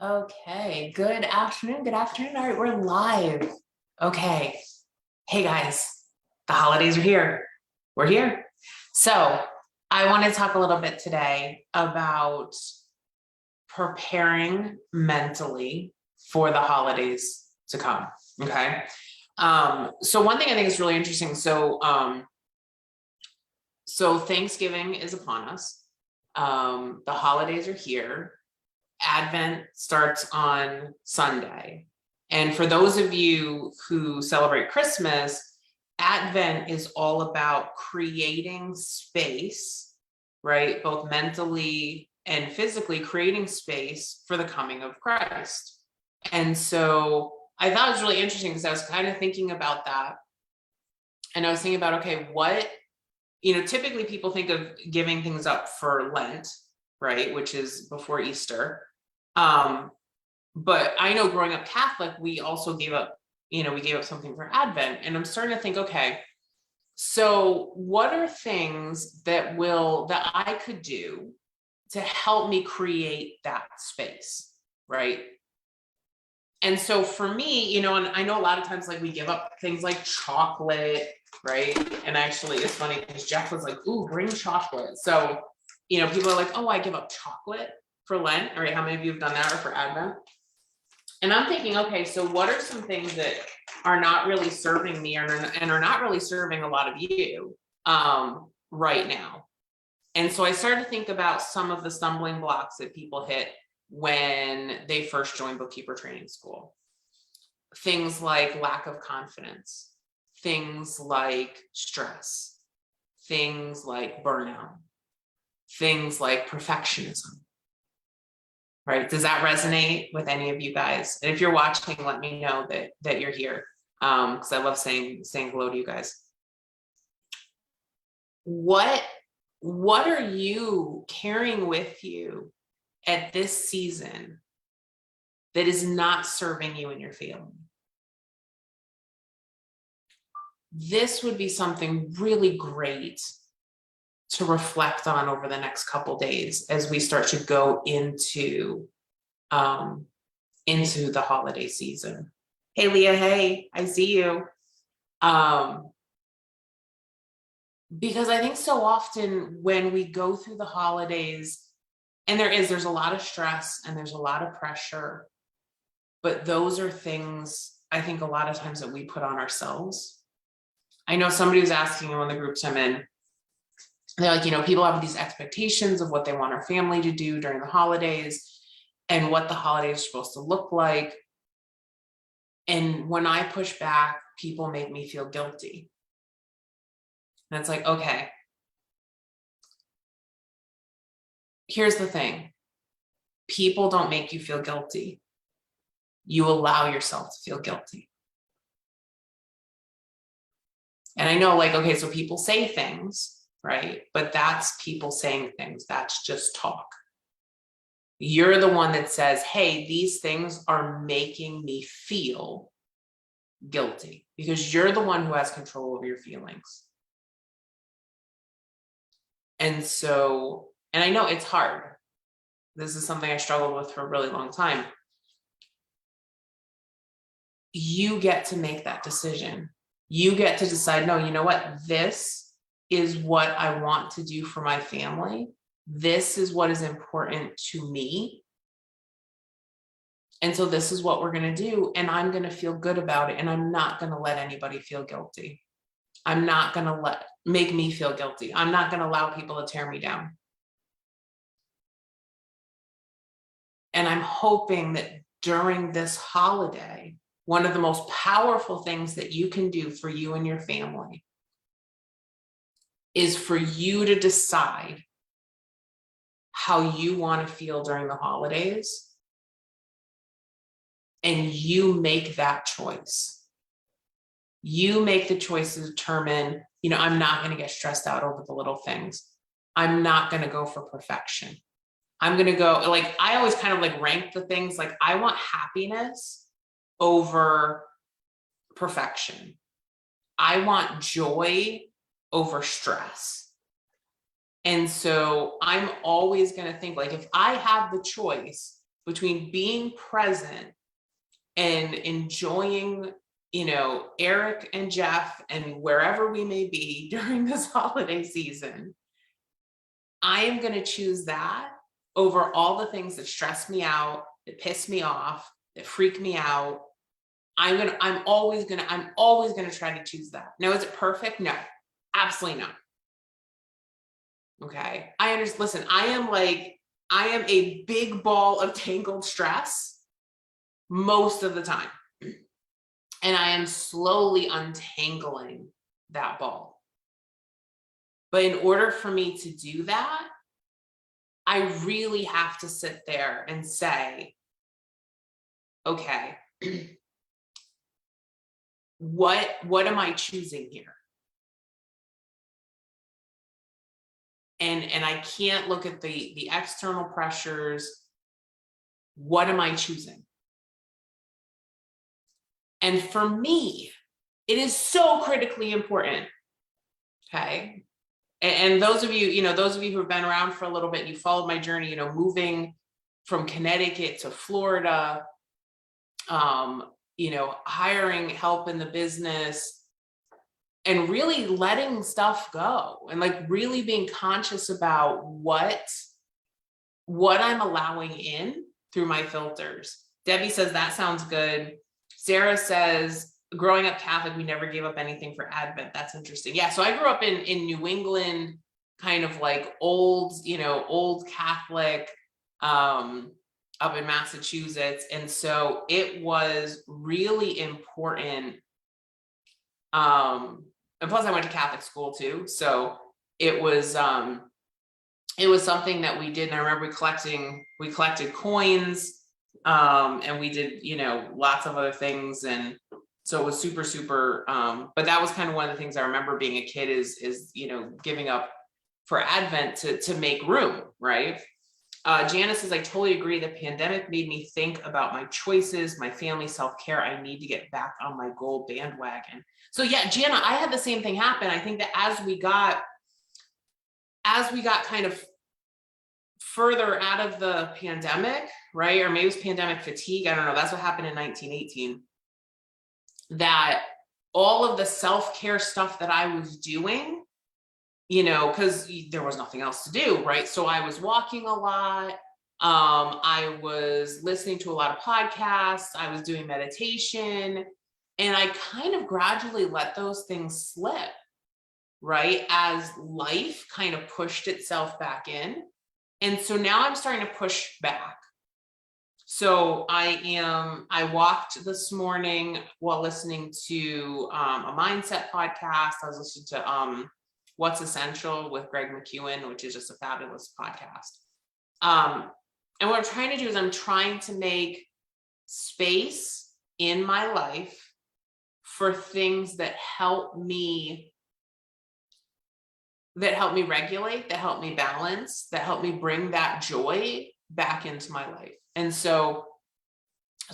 Okay, good afternoon. Good afternoon. All right, we're live. Okay. Hey guys, the holidays are here. We're here. So I want to talk a little bit today about preparing mentally for the holidays to come. Okay. So one thing I think is really interesting. So Thanksgiving is upon us. The holidays are here. Advent starts on Sunday. And for those of you who celebrate Christmas, Advent is all about creating space, right? Both mentally and physically creating space for the coming of Christ. And so I thought it was really interesting because I was kind of thinking about that. And I was thinking about, okay, typically people think of giving things up for Lent, right? Which is before Easter. But I know growing up Catholic, we also gave up something for Advent. And I'm starting to think, okay, so what are things that I could do to help me create that space, right? And so for me, and I know a lot of times like we give up things like chocolate, right? And actually it's funny because Jeff was like, ooh, bring chocolate. So, people are like, oh, I give up chocolate for Lent. All right, how many of you have done that, or for Advent? And I'm thinking, okay, so what are some things that are not really serving me and are not really serving a lot of you right now? And so I started to think about some of the stumbling blocks that people hit when they first joined bookkeeper training school. Things like lack of confidence, things like stress, things like burnout, things like perfectionism. Right? Does that resonate with any of you guys? And if you're watching, let me know that you're here, because I love saying hello to you guys. What are you carrying with you at this season that is not serving you and your family? This would be something really great to reflect on over the next couple days as we start to go into the holiday season. Hey Leah, hey, I see you. Because I think so often when we go through the holidays, and there's a lot of stress and there's a lot of pressure, but those are things I think a lot of times that we put on ourselves. I know somebody was asking in one of the groups I'm in, they're like, people have these expectations of what they want our family to do during the holidays and what the holidays are supposed to look like. And when I push back, people make me feel guilty. And it's like, okay, here's the thing. People don't make you feel guilty. You allow yourself to feel guilty. And I know, like, okay, so people say things, right? But that's people saying things. That's just talk. You're the one that says, hey, these things are making me feel guilty, because you're the one who has control over your feelings. And so, and I know it's hard. This is something I struggled with for a really long time. You get to make that decision. You get to decide, no, you know what? This is what I want to do for my family. This is what is important to me. And so this is what we're going to do. And I'm going to feel good about it. And I'm not going to let anybody feel guilty. I'm not going to make me feel guilty. I'm not going to allow people to tear me down. And I'm hoping that during this holiday, one of the most powerful things that you can do for you and your family is for you to decide how you want to feel during the holidays. And you make that choice. You make the choice to determine, I'm not going to get stressed out over the little things. I'm not going to go for perfection. I'm going to go, like, I always kind of like rank the things, like I want happiness over perfection. I want joy over stress. And so I'm always going to think, like, if I have the choice between being present and enjoying, Eric and Jeff and wherever we may be during this holiday season, I am going to choose that over all the things that stress me out, that piss me off, that freak me out. I'm always going to try to choose that. Now, is it perfect? No, absolutely not. Okay. I understand. Listen, I am a big ball of tangled stress most of the time. And I am slowly untangling that ball. But in order for me to do that, I really have to sit there and say, okay, what am I choosing here? And I can't look at the external pressures. What am I choosing? And for me, it is so critically important. Okay. And those of you, who have been around for a little bit, you followed my journey, moving from Connecticut to Florida, hiring help in the business and really letting stuff go and like really being conscious about what I'm allowing in through my filters. Debbie says, that sounds good. Sarah says, growing up Catholic, we never gave up anything for Advent. That's interesting. Yeah. So I grew up in New England, kind of like old Catholic, up in Massachusetts. And so it was really important. And plus I went to Catholic school too. So it was something that we did. And I remember we collected coins, and we did, lots of other things. And so it was super, super, but that was kind of one of the things I remember being a kid is, giving up for Advent to make room, right? Janice says, I totally agree. The pandemic made me think about my choices, my family, self-care. I need to get back on my goal bandwagon. So yeah, Jana, I had the same thing happen. I think that as we got kind of further out of the pandemic, right? Or maybe it was pandemic fatigue. I don't know. That's what happened in 1918. That all of the self-care stuff that I was doing, because there was nothing else to do, right? So I was walking a lot. I was listening to a lot of podcasts. I was doing meditation. And I kind of gradually let those things slip, right? As life kind of pushed itself back in. And so now I'm starting to push back. So I walked this morning while listening to a mindset podcast. I was listening to What's Essential with Greg McEwen, which is just a fabulous podcast. And what I'm trying to do is I'm trying to make space in my life for things that help me regulate, that help me balance, that help me bring that joy back into my life. And so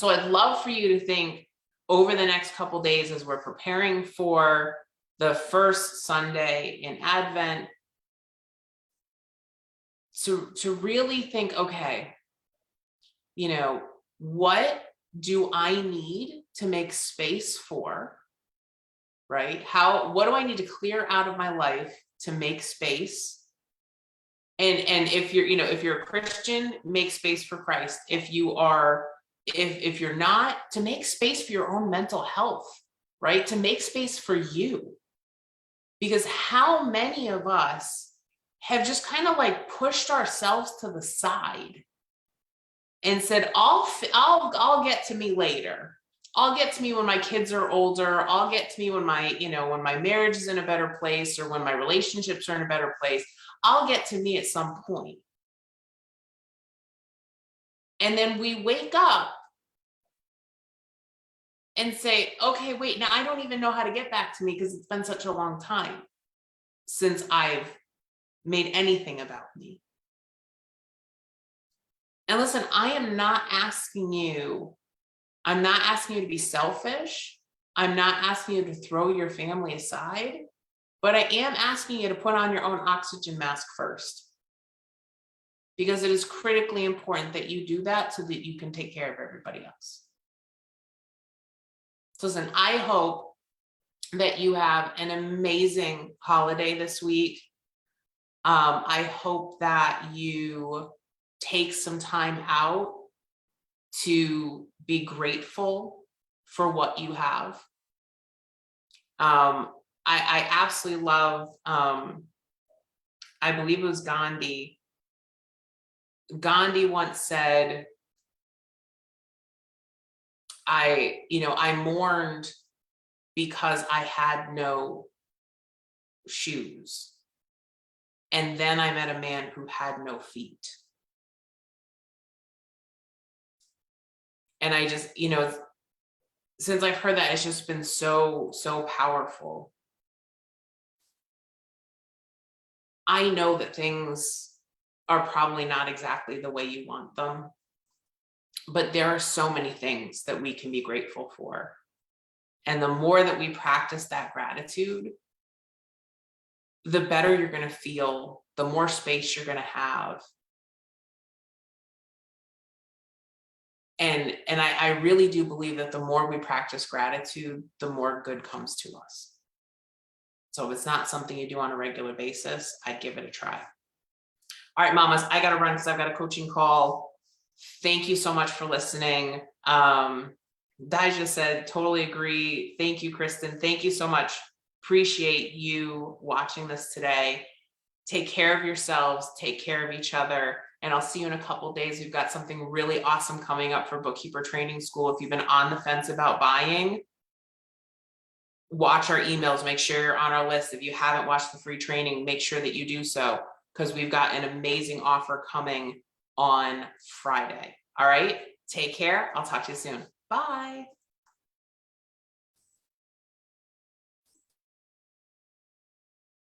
I'd love for you to think over the next couple days as we're preparing for the first Sunday in Advent, to really think, okay, what do I need to make space for, right? What do I need to clear out of my life to make space? And if you're a Christian, make space for Christ. If you're not, to make space for your own mental health, right? To make space for you. Because how many of us have just kind of like pushed ourselves to the side and said, I'll get to me later. I'll get to me when my kids are older. I'll get to me when when my marriage is in a better place, or when my relationships are in a better place. I'll get to me at some point. And then we wake up and say, okay, wait, now I don't even know how to get back to me because it's been such a long time since I've made anything about me. And listen, I am not asking you to be selfish. I'm not asking you to throw your family aside, but I am asking you to put on your own oxygen mask first. because it is critically important that you do that so that you can take care of everybody else. So listen, I hope that you have an amazing holiday this week. I hope that you take some time out to be grateful for what you have. I absolutely love, I believe it was Gandhi. Gandhi once said, I mourned because I had no shoes. And then I met a man who had no feet. And I just, since I've heard that, it's just been so, so powerful. I know that things are probably not exactly the way you want them, but there are so many things that we can be grateful for. And the more that we practice that gratitude, the better you're going to feel, the more space you're going to have. And I really do believe that the more we practice gratitude, the more good comes to us. So if it's not something you do on a regular basis, I'd give it a try. All right, mamas, I got to run because I've got a coaching call. Thank you so much for listening. Daija said, totally agree. Thank you, Kristen. Thank you so much. Appreciate you watching this today. Take care of yourselves, take care of each other, and I'll see you in a couple of days. We've got something really awesome coming up for Bookkeeper Training School. If you've been on the fence about buying, watch our emails, make sure you're on our list. If you haven't watched the free training, make sure that you do so, because we've got an amazing offer coming on Friday. All right, take care. I'll talk to you soon. Bye.